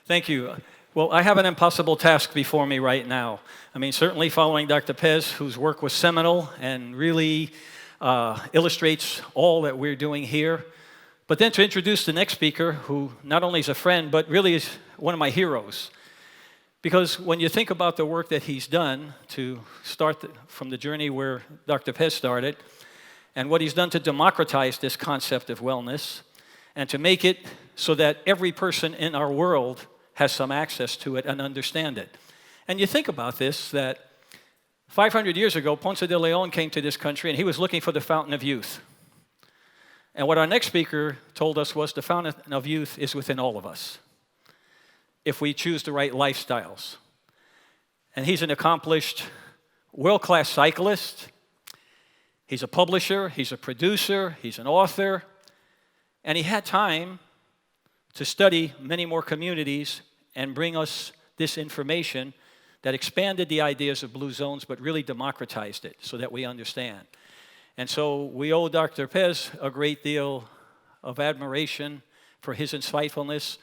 Thank you. Well, I have an impossible task before me right now. I mean, certainly following Dr. Pez, whose work was seminal and really illustrates all that we're doing here. But then to introduce the next speaker, who not only is a friend, but really is one of my heroes. Because when you think about the work that he's done to start from the journey where Dr. Pez started, and what he's done to democratize this concept of wellness, and to make it so that every person in our world has some access to it and understand it. And you think about this, that 500 years ago, Ponce de Leon came to this country, and he was looking for the fountain of youth. And what our next speaker told us was the fountain of youth is within all of us, if we choose the right lifestyles. And he's an accomplished, world-class cyclist. He's a publisher, he's a producer, he's an author, and he had time to study many more communities and bring us this information that expanded the ideas of blue zones, but really democratized it so that we understand. And so we owe Dr. Pez a great deal of admiration for his insightfulness.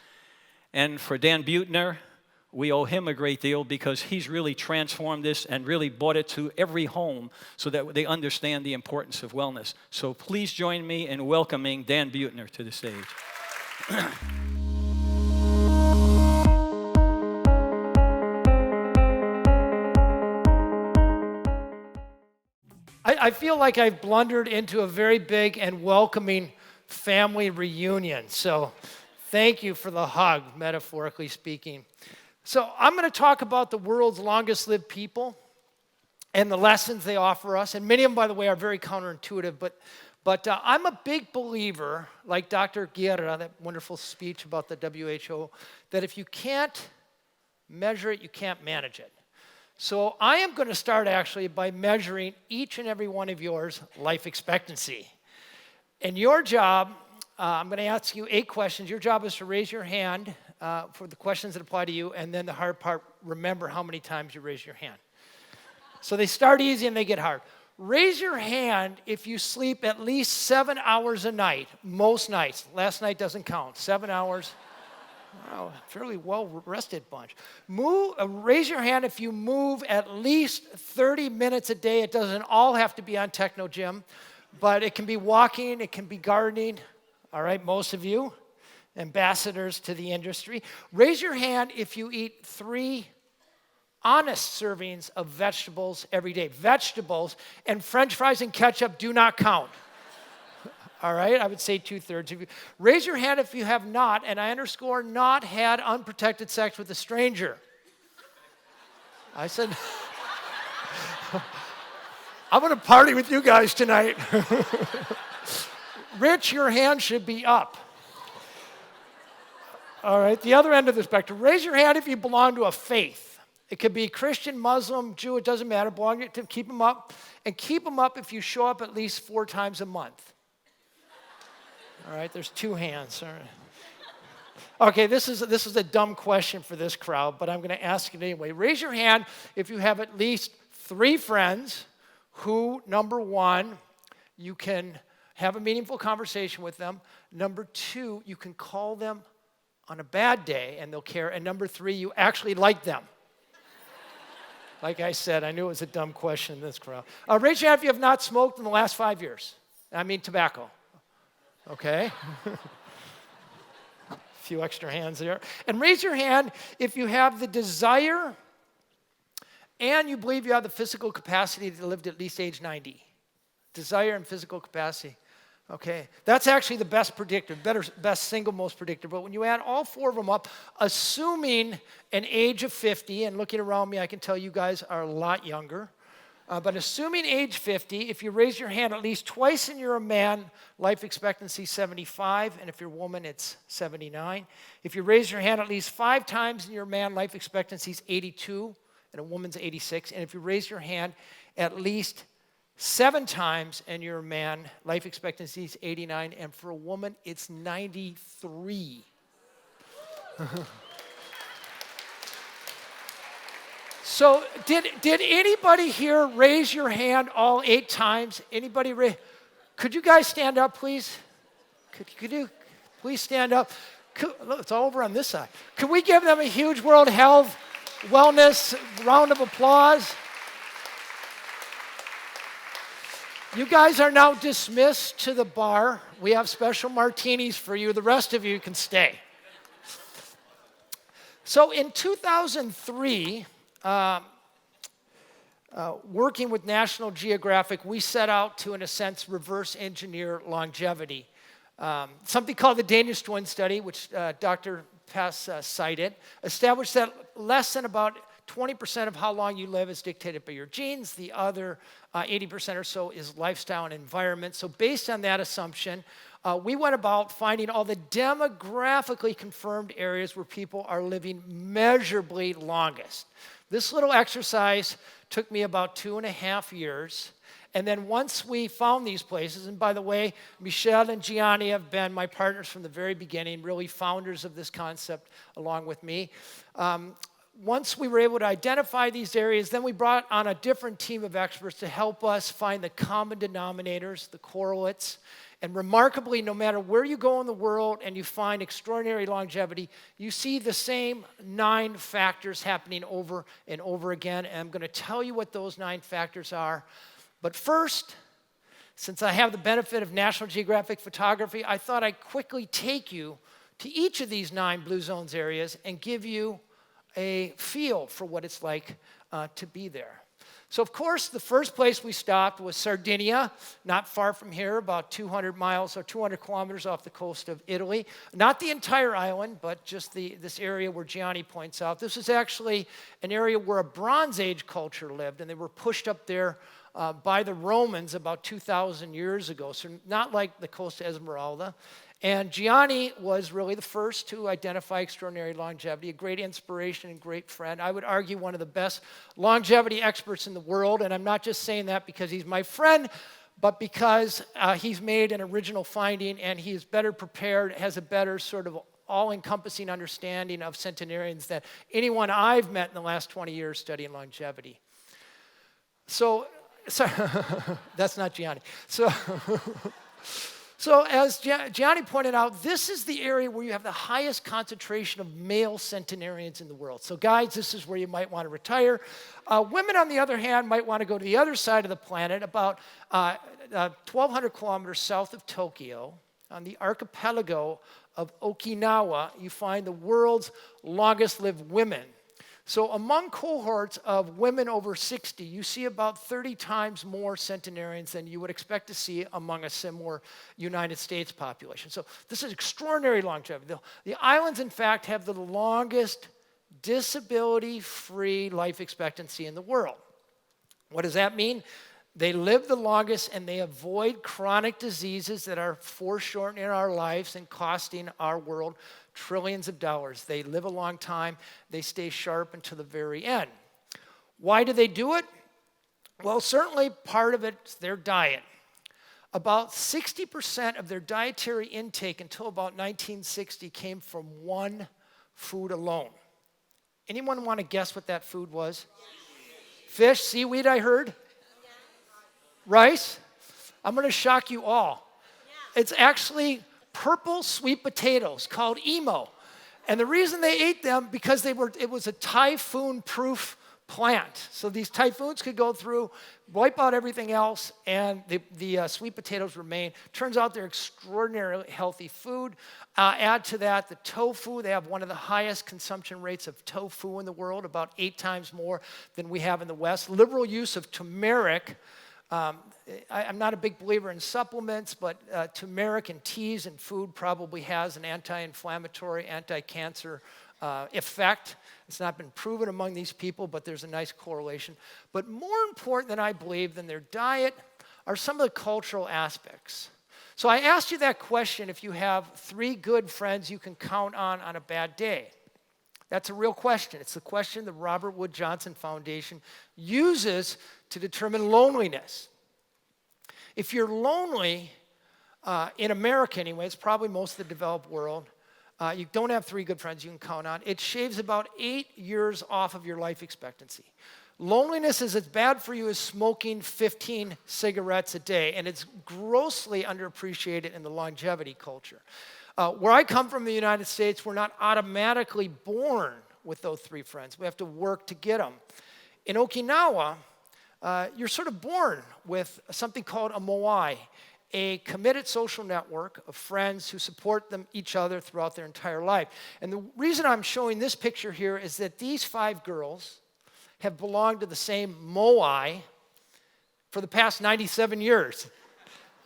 And for Dan Buettner, we owe him a great deal because he's really transformed this and really brought it to every home so that they understand the importance of wellness. So please join me in welcoming Dan Buettner to the stage. I feel like I've blundered into a very big and welcoming family reunion. So thank you for the hug, metaphorically speaking. So I'm going to talk about the world's longest lived people and the lessons they offer us. And many of them, by the way, are very counterintuitive. But I'm a big believer, like Dr. Guerra, that wonderful speech about the WHO, that if you can't measure it, you can't manage it. So I am going to start actually by measuring each and every one of yours life expectancy. And your job, I'm going to ask you 8 questions. Your job is to raise your hand for the questions that apply to you, and then the hard part, remember how many times you raise your hand. So they start easy and they get hard. Raise your hand if you sleep at least 7 hours a night, most nights. Last night doesn't count. 7 hours. Wow, fairly well-rested bunch. Raise your hand if you move at least 30 minutes a day. It doesn't all have to be on Techno Gym, but it can be walking, it can be gardening. All right, most of you, ambassadors to the industry. Raise your hand if you eat 3 honest servings of vegetables every day. Vegetables and French fries and ketchup do not count. All right, I would say 2/3 of you. Raise your hand if you have not, and I underscore not, had unprotected sex with a stranger. I said, I'm going to party with you guys tonight. Rich, your hand should be up. All right, the other end of the spectrum. Raise your hand if you belong to a faith. It could be Christian, Muslim, Jew, it doesn't matter. Belong to, keep them up. And keep them up if you show up at least 4 times a month. All right, there's 2 hands. All right. Okay, this is a dumb question for this crowd, but I'm going to ask it anyway. Raise your hand if you have at least 3 friends who, number 1, you can have a meaningful conversation with them. Number 2, you can call them on a bad day and they'll care. And number 3, you actually like them. Like I said, I knew it was a dumb question in this crowd. Raise your hand if you have not smoked in the last 5 years. I mean tobacco. Okay. A few extra hands there. And raise your hand if you have the desire and you believe you have the physical capacity to live to at least age 90. Desire and physical capacity. Okay. That's actually the best predictor, best single most predictor. But when you add all 4 of them up, assuming an age of 50, and looking around me, I can tell you guys are a lot younger. But assuming age 50, if you raise your hand at least twice and you're a man, life expectancy 75, and if you're a woman, it's 79. If you raise your hand at least 5 times and you're a man, life expectancy is 82, and a woman's 86. And if you raise your hand at least 7 times and you're a man, life expectancy is 89, and for a woman, it's 93. So did anybody here raise your hand all 8 times? Anybody? Could you guys stand up, please? Could you please stand up? Look, it's all over on this side. Could we give them a huge World Health Wellness round of applause? You guys are now dismissed to the bar. We have special martinis for you. The rest of you can stay. So in 2003, working with National Geographic, we set out to, in a sense, reverse engineer longevity. Something called the Danish twin study, which Dr. Pess cited, established that less than about 20% of how long you live is dictated by your genes. The other 80% or so is lifestyle and environment. So based on that assumption, we went about finding all the demographically confirmed areas where people are living measurably longest. This little exercise took me about 2.5 years. And then once we found these places, and by the way, Michelle and Gianni have been my partners from the very beginning, really founders of this concept along with me. Once we were able to identify these areas, then we brought on a different team of experts to help us find the common denominators, the correlates. And remarkably, no matter where you go in the world and you find extraordinary longevity, you see the same 9 factors happening over and over again. And I'm going to tell you what those 9 factors are. But first, since I have the benefit of National Geographic photography, I thought I'd quickly take you to each of these 9 blue zones areas and give you a feel for what it's like to be there. So, of course, the first place we stopped was Sardinia, not far from here, about 200 miles or 200 kilometers off the coast of Italy. Not the entire island, but just this area where Gianni points out. This is actually an area where a Bronze Age culture lived, and they were pushed up there by the Romans about 2,000 years ago, so not like the coast of Esmeralda. And Gianni was really the first to identify extraordinary longevity, a great inspiration and great friend. I would argue one of the best longevity experts in the world, and I'm not just saying that because he's my friend, but because he's made an original finding and he is better prepared, has a better sort of all-encompassing understanding of centenarians than anyone I've met in the last 20 years studying longevity. So that's not Gianni. So as Gianni pointed out, this is the area where you have the highest concentration of male centenarians in the world. So guys, this is where you might want to retire. Women, on the other hand, might want to go to the other side of the planet, about 1,200 kilometers south of Tokyo. On the archipelago of Okinawa, you find the world's longest lived women. So among cohorts of women over 60, you see about 30 times more centenarians than you would expect to see among a similar United States population. So this is extraordinary longevity. The islands, in fact, have the longest disability-free life expectancy in the world. What does that mean? They live the longest and they avoid chronic diseases that are foreshortening our lives and costing our world trillions of dollars. They live a long time. They stay sharp until the very end. Why do they do it? Well, certainly part of it's their diet. About 60% of their dietary intake until about 1960 came from one food alone. Anyone want to guess what that food was? Fish, seaweed, I heard. Rice? I'm going to shock you all. It's actually purple sweet potatoes called emo. And the reason they ate them, because it was a typhoon-proof plant. So these typhoons could go through, wipe out everything else, and the sweet potatoes remain. Turns out they're extraordinarily healthy food. Add to that the tofu. They have one of the highest consumption rates of tofu in the world, about 8 times more than we have in the West. Liberal use of turmeric. I'm not a big believer in supplements, but turmeric in teas and food probably has an anti-inflammatory, anti-cancer effect. It's not been proven among these people, but there's a nice correlation. But more important than I believe than their diet are some of the cultural aspects. So I asked you that question, if you have 3 good friends you can count on a bad day. That's a real question. It's the question the Robert Wood Johnson Foundation uses to determine loneliness. If you're lonely, in America anyway, it's probably most of the developed world, you don't have 3 good friends you can count on, it shaves about 8 years off of your life expectancy. Loneliness is as bad for you as smoking 15 cigarettes a day, and it's grossly underappreciated in the longevity culture. Where I come from in the United States, we're not automatically born with those three friends. We have to work to get them. In Okinawa, you're sort of born with something called a moai, a committed social network of friends who support each other throughout their entire life. And the reason I'm showing this picture here is that these 5 girls have belonged to the same moai for the past 97 years.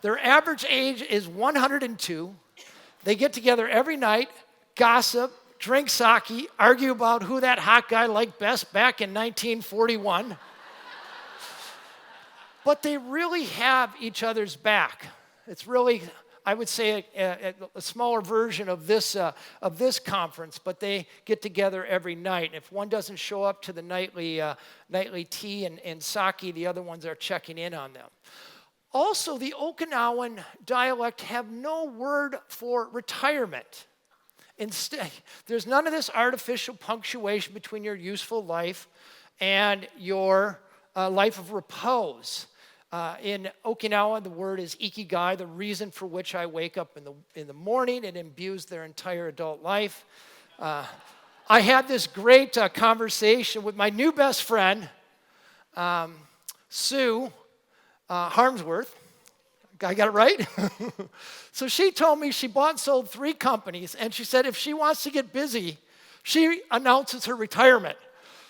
Their average age is 102. They get together every night, gossip, drink sake, argue about who that hot guy liked best back in 1941. But they really have each other's back. It's really, I would say, a smaller version of this conference, but they get together every night. If one doesn't show up to the nightly tea and sake, the other ones are checking in on them. Also, the Okinawan dialect have no word for retirement. Instead, there's none of this artificial punctuation between your useful life and your life of repose. In Okinawa, the word is ikigai, the reason for which I wake up in the morning. It imbues their entire adult life. I had this great conversation with my new best friend, Sue Harmsworth. I got it right? So she told me she bought and sold 3 companies, and she said if she wants to get busy, she announces her retirement.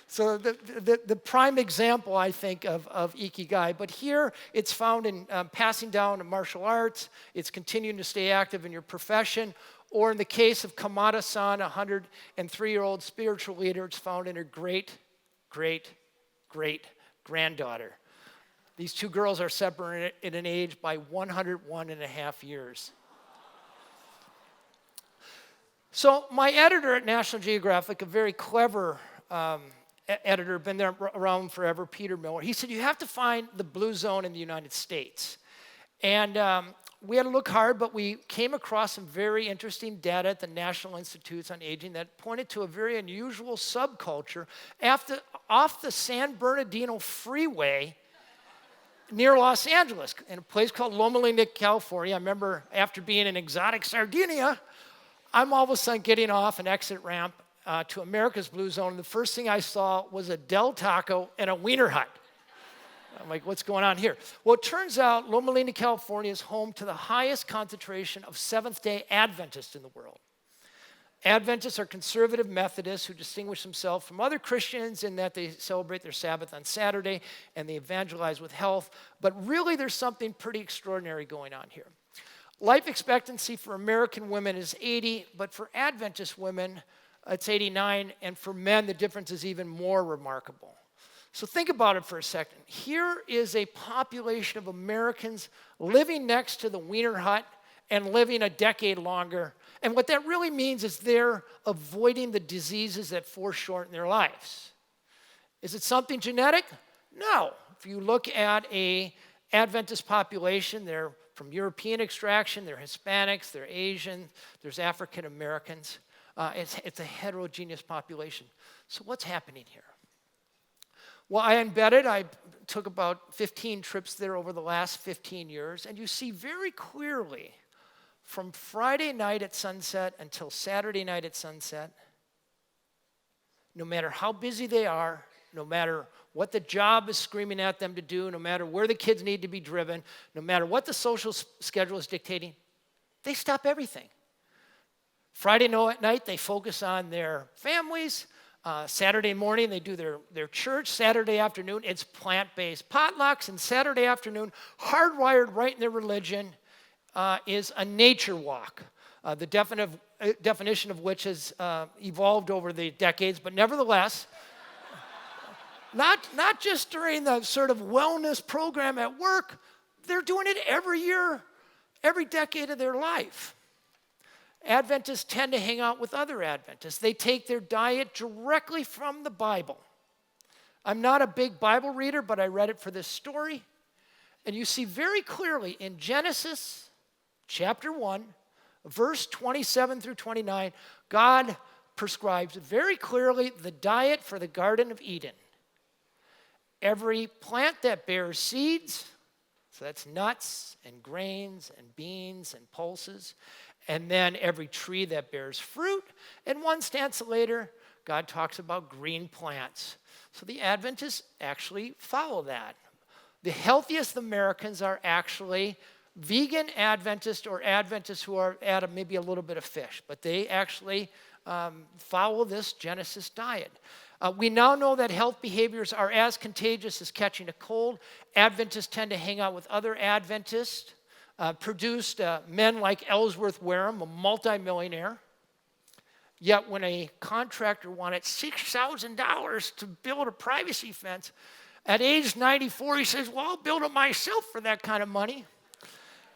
So the prime example, I think, of ikigai. But here it's found in passing down of martial arts. It's continuing to stay active in your profession. Or in the case of Kamada-san, a 103-year-old spiritual leader, it's found in her great-great-great-granddaughter. These 2 girls are separated in an age by 101 and a half years. So my editor at National Geographic, a very clever editor, been there around forever, Peter Miller, he said, you have to find the blue zone in the United States. And we had to look hard, but we came across some very interesting data at the National Institutes on Aging that pointed to a very unusual subculture off the San Bernardino Freeway near Los Angeles, in a place called Loma Linda, California. I remember after being in exotic Sardinia, I'm all of a sudden getting off an exit ramp to America's Blue Zone, and the first thing I saw was a Del Taco and a Wiener Hut. I'm like, what's going on here? Well, it turns out Loma Linda, California is home to the highest concentration of Seventh-day Adventists in the world. Adventists are conservative Methodists who distinguish themselves from other Christians in that they celebrate their Sabbath on Saturday and they evangelize with health. But really, there's something pretty extraordinary going on here. Life expectancy for American women is 80, but for Adventist women, it's 89, and for men, the difference is even more remarkable. So think about it for a second. Here is a population of Americans living next to the Wiener Hut and living a decade longer. And what that really means is they're avoiding the diseases that foreshorten their lives. Is it something genetic? No. If you look at an Adventist population, they're from European extraction, they're Hispanics, they're Asian, there's African Americans. It's a heterogeneous population. So what's happening here? Well, I took about 15 trips there over the last 15 years, and you see very clearly from Friday night at sunset until Saturday night at sunset, no matter how busy they are, no matter what the job is screaming at them to do, no matter where the kids need to be driven, no matter what the social schedule is dictating, they stop everything. Friday night, they focus on their families. Saturday morning, they do their church. Saturday afternoon, it's plant-based potlucks. And Saturday afternoon, hardwired right in their religion, is a nature walk. The definition of which has evolved over the decades, but nevertheless, not just during the sort of wellness program at work, they're doing it every year, every decade of their life. Adventists tend to hang out with other Adventists. They take their diet directly from the Bible. I'm not a big Bible reader, but I read it for this story. And you see very clearly in Genesis chapter 1, verse 27 through 29, God prescribes very clearly the diet for the Garden of Eden. Every plant that bears seeds, So that's nuts and grains and beans and pulses. And then every tree that bears fruit. And one stanza later, God talks about green plants. So the Adventists actually follow that. The healthiest Americans are actually vegan Adventists or Adventists who are at maybe a little bit of fish. But they actually follow this Genesis diet. We now know that health behaviors are as contagious as catching a cold. Adventists tend to hang out with other Adventists. Produced men like Ellsworth Wareham, a multimillionaire. Yet when a contractor wanted $6,000 to build a privacy fence, at age 94, he says, well, I'll build it myself for that kind of money.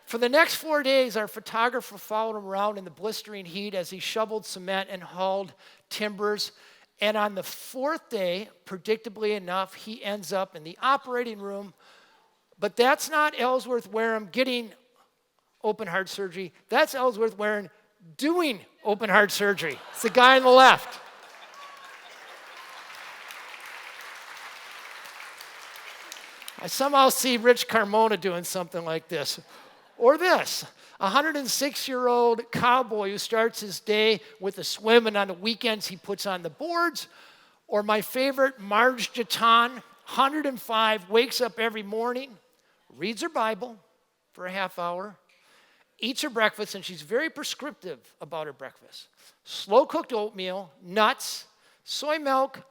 For the next 4 days, our photographer followed him around in the blistering heat as he shoveled cement and hauled timbers. And on the fourth day, predictably enough, he ends up in the operating room. But that's not Ellsworth Wareham getting open heart surgery. That's Ellsworth Wareham doing open heart surgery. It's the guy on the left. I somehow see Rich Carmona doing something like this. Or this, a 106-year-old cowboy who starts his day with a swim, and on the weekends he puts on the boards. Or my favorite, Marge Jaton, 105, wakes up every morning, reads her Bible for a half hour, eats her breakfast, and she's very prescriptive about her breakfast. Slow-cooked oatmeal, nuts, soy milk,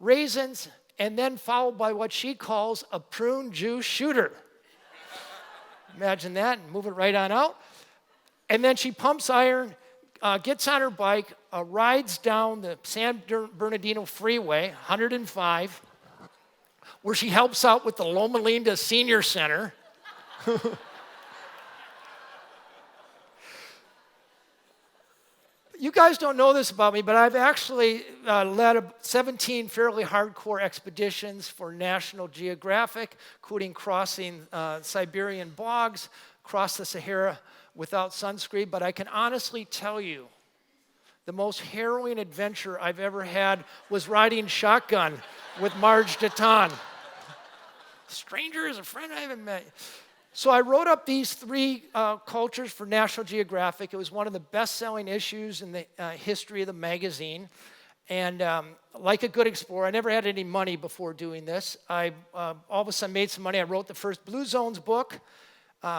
raisins, and then followed by what she calls a prune juice shooter. Imagine that, and move it right on out. And then she pumps iron, gets on her bike, rides down the San Bernardino Freeway, 105, where she helps out with the Loma Linda Senior Center. You guys don't know this about me, but I've actually led 17 fairly hardcore expeditions for National Geographic, including crossing Siberian bogs, across the Sahara without sunscreen. But I can honestly tell you, the most harrowing adventure I've ever had was riding shotgun with Marge Jaton. Stranger is a friend I haven't met. So I wrote up these three cultures for National Geographic. It was one of the best-selling issues in the history of the magazine. And like a good explorer, I never had any money before doing this. I all of a sudden made some money. I wrote the first Blue Zones book,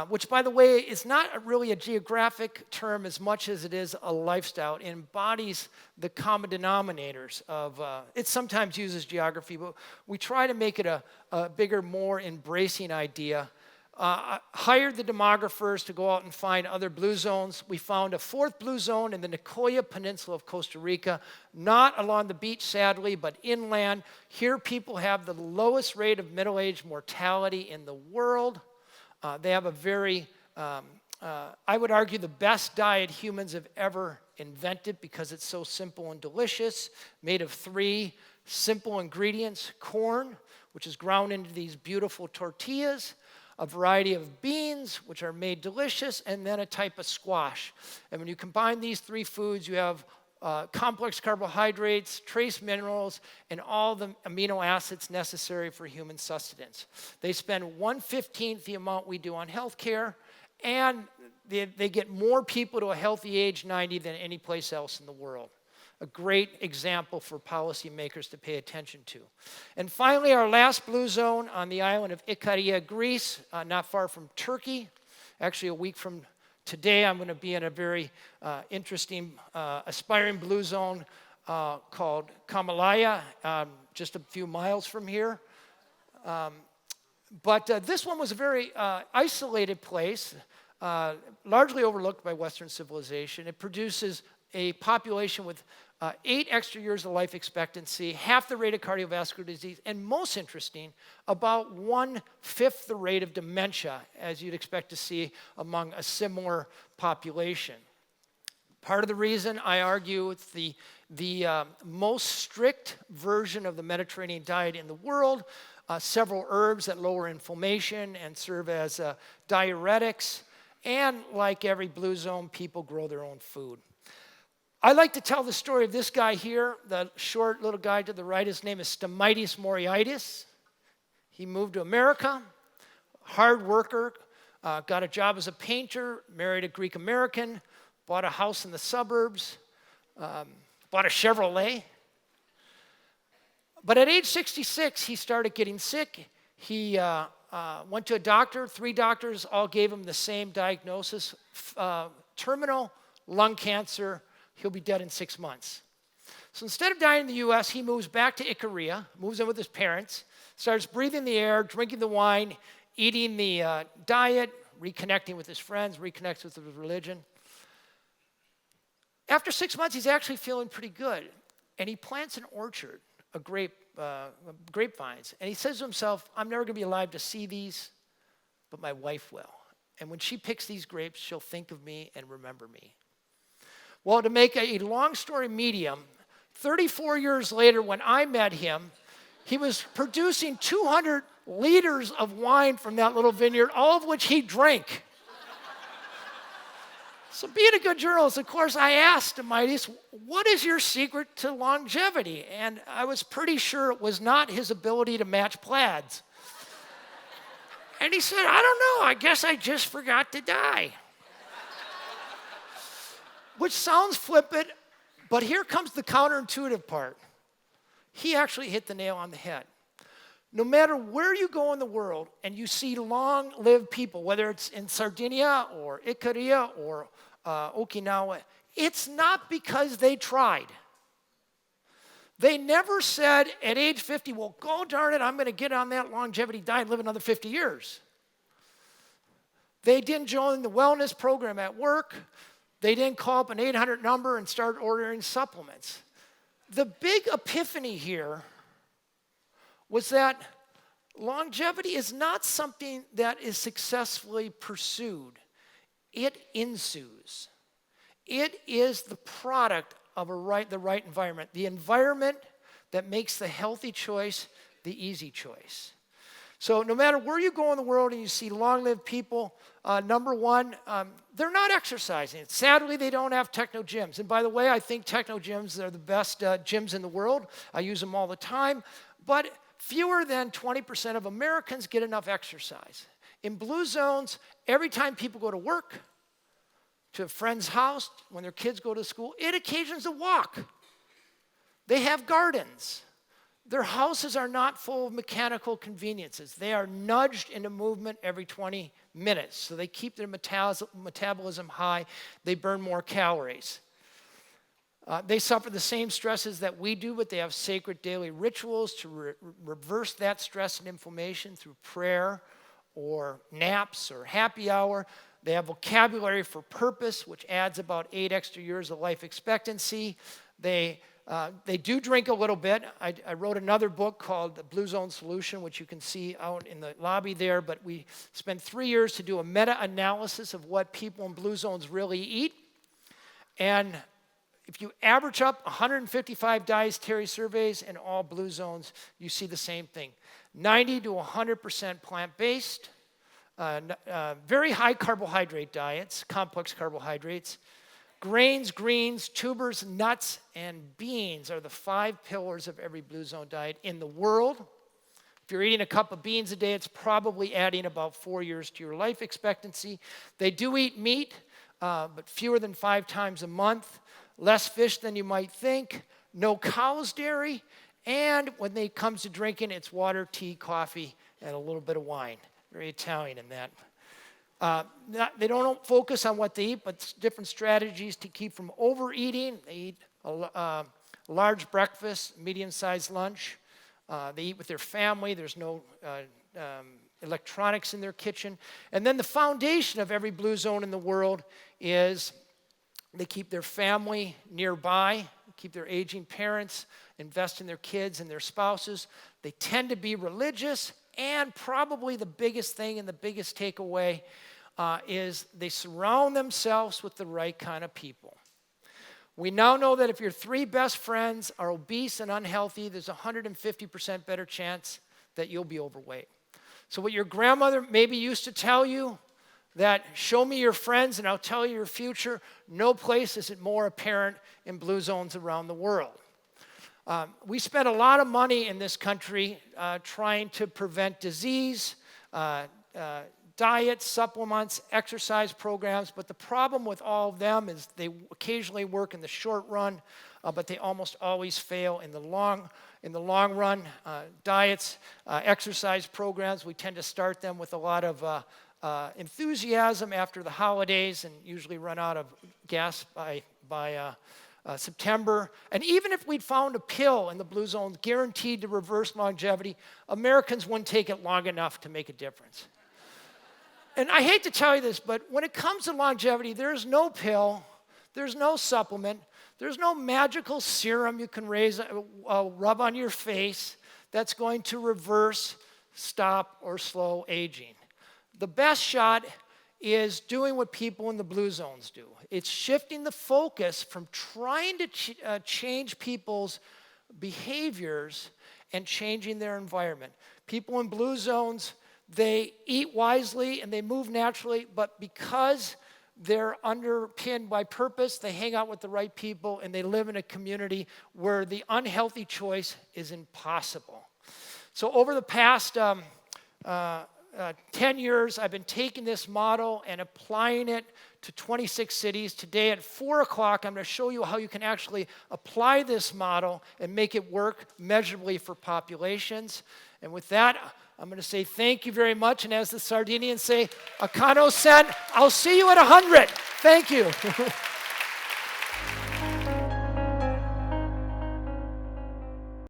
which, by the way, is not really a geographic term as much as it is a lifestyle. It embodies the common denominators of, it sometimes uses geography, but we try to make it a bigger, more embracing idea. Hired the demographers to go out and find other blue zones. We found a fourth blue zone in the Nicoya Peninsula of Costa Rica, not along the beach, sadly, but inland. Here, people have the lowest rate of middle-age mortality in the world. They have a very, I would argue, the best diet humans have ever invented because it's so simple and delicious, made of 3 simple ingredients: corn, which is ground into these beautiful tortillas, a variety of beans, which are made delicious, and then a type of squash. And when you combine these 3 foods, you have complex carbohydrates, trace minerals, and all the amino acids necessary for human sustenance. They spend 1/15 the amount we do on healthcare, and they get more people to a healthy age 90 than any place else in the world. A great example for policymakers to pay attention to. And finally, our last blue zone on the island of Ikaria, Greece, not far from Turkey. Actually, a week from today, I'm going to be in a very interesting, aspiring blue zone called Kamalaya, just a few miles from here. But this one was a very isolated place, largely overlooked by Western civilization. It produces a population with 8 extra years of life expectancy, half the rate of cardiovascular disease, and most interesting, about 1/5 the rate of dementia, as you'd expect to see among a similar population. Part of the reason, I argue, it's the most strict version of the Mediterranean diet in the world, several herbs that lower inflammation and serve as diuretics, and like every blue zone, people grow their own food. I like to tell the story of this guy here, the short little guy to the right. His name is Stamatis Moriitis. He moved to America, hard worker, got a job as a painter, married a Greek American, bought a house in the suburbs, bought a Chevrolet. But at age 66, he started getting sick. He went to a doctor. 3 doctors all gave him the same diagnosis, terminal lung cancer. He'll be dead in 6 months. So instead of dying in the U.S., he moves back to Nicoya, moves in with his parents, starts breathing the air, drinking the wine, eating the diet, reconnecting with his friends, reconnects with his religion. After 6 months, he's actually feeling pretty good. And he plants an orchard, grapevines. And he says to himself, I'm never going to be alive to see these, but my wife will. And when she picks these grapes, she'll think of me and remember me. Well, to make a long story medium, 34 years later when I met him, he was producing 200 liters of wine from that little vineyard, all of which he drank. So being a good journalist, of course, I asked Mightius, what is your secret to longevity? And I was pretty sure it was not his ability to match plaids. And he said, I don't know, I guess I just forgot to die. Which sounds flippant, but here comes the counterintuitive part. He actually hit the nail on the head. No matter where you go in the world and you see long-lived people, whether it's in Sardinia or Nicoya or Okinawa, it's not because they tried. They never said at age 50, well, go darn it, I'm going to get on that longevity diet and live another 50 years. They didn't join the wellness program at work. They didn't call up an 800 number and start ordering supplements. The big epiphany here was that longevity is not something that is successfully pursued. It ensues. It is the product of the right environment. The environment that makes the healthy choice the easy choice. So no matter where you go in the world and you see long-lived people, number one, they're not exercising. Sadly, they don't have techno gyms. And by the way, I think techno gyms are the best gyms in the world. I use them all the time. But fewer than 20% of Americans get enough exercise. In blue zones, every time people go to work, to a friend's house, when their kids go to school, it occasions a walk. They have gardens. Their houses are not full of mechanical conveniences. They are nudged into movement every 20 minutes. So they keep their metabolism high. They burn more calories. They suffer the same stresses that we do, but they have sacred daily rituals to reverse that stress and inflammation through prayer or naps or happy hour. They have vocabulary for purpose, which adds about 8 extra years of life expectancy. They do drink a little bit. I wrote another book called The Blue Zone Solution, which you can see out in the lobby there, but we spent 3 years to do a meta-analysis of what people in blue zones really eat. And if you average up 155 dietary surveys in all blue zones, you see the same thing. 90 to 100% plant-based, very high carbohydrate diets, complex carbohydrates. Grains, greens, tubers, nuts, and beans are the 5 pillars of every blue zone diet in the world. If you're eating a cup of beans a day, it's probably adding about 4 years to your life expectancy. They do eat meat, but fewer than 5 times a month. Less fish than you might think. No cow's dairy. And when it comes to drinking, it's water, tea, coffee, and a little bit of wine. Very Italian in that. They don't focus on what they eat, but different strategies to keep from overeating. They eat a large breakfast, medium-sized lunch. They eat with their family. There's no electronics in their kitchen. And then the foundation of every blue zone in the world is they keep their family nearby, keep their aging parents, invest in their kids and their spouses. They tend to be religious, and probably the biggest thing and the biggest takeaway is they surround themselves with the right kind of people. We now know that if your 3 best friends are obese and unhealthy, there's a 150% better chance that you'll be overweight. So what your grandmother maybe used to tell you, that show me your friends and I'll tell you your future, no place is it more apparent in blue zones around the world. We spend a lot of money in this country trying to prevent disease, diet, supplements, exercise programs, but the problem with all of them is they occasionally work in the short run, but they almost always fail in the long run. Diets, exercise programs, we tend to start them with a lot of enthusiasm after the holidays and usually run out of gas by September. And even if we'd found a pill in the blue zones guaranteed to reverse longevity, Americans wouldn't take it long enough to make a difference. And I hate to tell you this, but when it comes to longevity, there's no pill, there's no supplement, there's no magical serum you can rub on your face that's going to reverse, stop, or slow aging. The best shot is doing what people in the blue zones do. It's shifting the focus from trying to change people's behaviors and changing their environment. People in blue zones, they eat wisely and they move naturally, but because they're underpinned by purpose, they hang out with the right people, and they live in a community where the unhealthy choice is impossible. So over the past 10 years, I've been taking this model and applying it to 26 cities. Today at 4 o'clock, I'm going to show you how you can actually apply this model and make it work measurably for populations. And with that, I'm going to say thank you very much. And as the Sardinians say, Akano sen, I'll see you at 100. Thank you.